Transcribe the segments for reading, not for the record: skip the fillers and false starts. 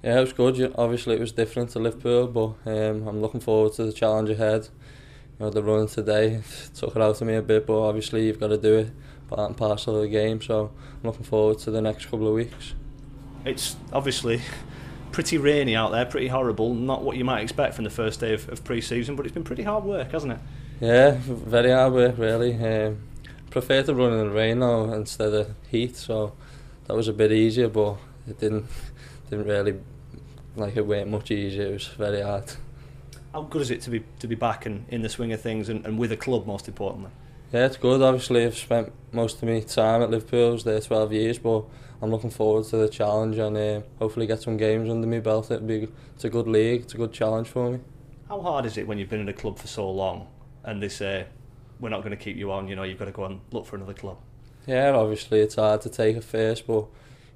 Yeah, it was good. Obviously, it was different to Liverpool, but I'm looking forward to the challenge ahead. The running today took it out of me a bit, but obviously you've got to do it, part and parcel of the game. So I'm looking forward to the next couple of weeks. It's obviously pretty rainy out there, pretty horrible. Not what you might expect from the first day of pre-season, but it's been pretty hard work, hasn't it? Yeah, very hard work really. Prefer to run in the rain now instead of heat, so that was a bit easier, but it didn't really, like, it weren't much easier. It was very hard. How good is it to be back and in the swing of things and with a club, most importantly? Yeah, it's good. Obviously, I've spent most of my time at Liverpool. I was there 12 years, but I'm looking forward to the challenge and hopefully get some games under my belt. It's a good league. It's a good challenge for me. How hard is it when you've been in a club for so long and they say, we're not going to keep you on, you've got to go and look for another club? Yeah, obviously it's hard to take at first, but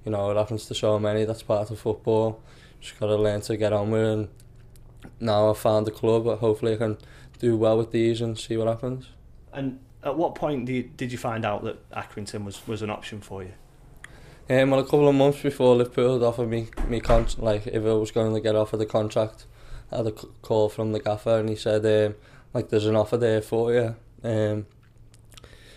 it happens to so many. That's part of football. Just got to learn to get on with it. And now I've found a club, hopefully I can do well with these and see what happens. And at what point did you find out that Accrington was an option for you? Well, a couple of months before Liverpool had offered me like if I was going to get offered the contract, I had a call from the gaffer and he said there's an offer there for you.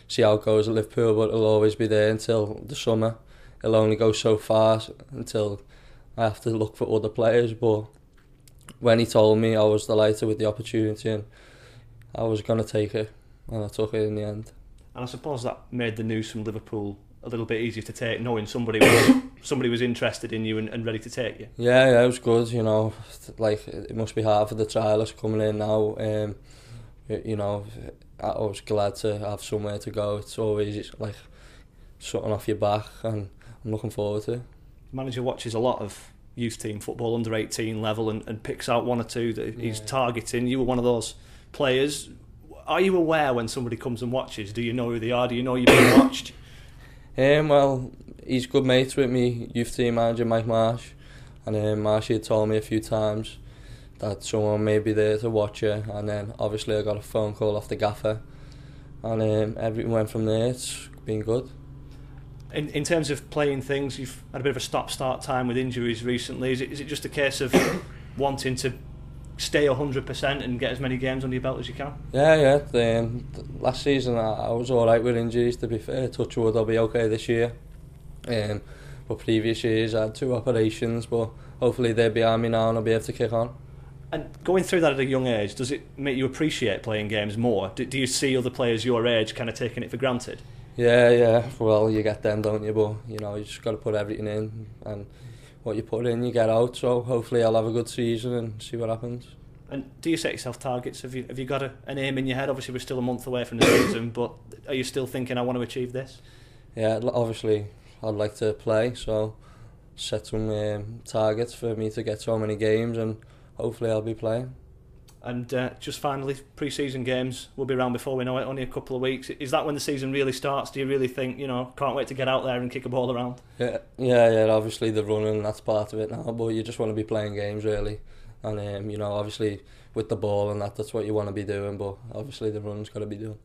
See how it goes at Liverpool, but it'll always be there until the summer. It'll only go so far until I have to look for other players. But when he told me, I was delighted with the opportunity and I was going to take it, and I took it in the end. And I suppose that made the news from Liverpool a little bit easier to take, knowing somebody was interested in you and ready to take you. Yeah, it was good. Like, it must be hard for the trialists coming in now. I was glad to have somewhere to go. It's always like something off your back, and I'm looking forward to it. The manager watches a lot of youth team football, under 18 level, and picks out one or two that he's targeting. You were one of those players. Are you aware when somebody comes and watches? Do you know who they are? Do you know you're being watched? Well, he's good mates with me, youth team manager Mike Marsh, and Marshy had told me a few times that someone may be there to watch you, and then obviously I got a phone call off the gaffer, and everything went from there. It's been good. In terms of playing things, you've had a bit of a stop-start time with injuries recently. Is it just a case of wanting to stay 100% and get as many games under your belt as you can? Yeah. Last season I was alright with injuries, to be fair. Touch wood, I'll be okay this year. But previous years I had 2 operations, but hopefully they're behind me now and I'll be able to kick on. And going through that at a young age, does it make you appreciate playing games more? Do you see other players your age kind of taking it for granted? Yeah. Well, you get them, don't you? But you just got to put everything in, and what you put in, you get out. So hopefully I'll have a good season and see what happens. And do you set yourself targets? Have you got an aim in your head? Obviously, we're still a month away from the season, but are you still thinking, I want to achieve this? Yeah, obviously I'd like to play, so set some targets for me to get so many games, and hopefully I'll be playing. And just finally, pre-season games will be around before we know it, only a couple of weeks. Is that when the season really starts? Do you really think, can't wait to get out there and kick a ball around? Yeah, obviously the running, that's part of it now, but you just want to be playing games really. And obviously with the ball and that's what you want to be doing, but obviously the run's got to be done.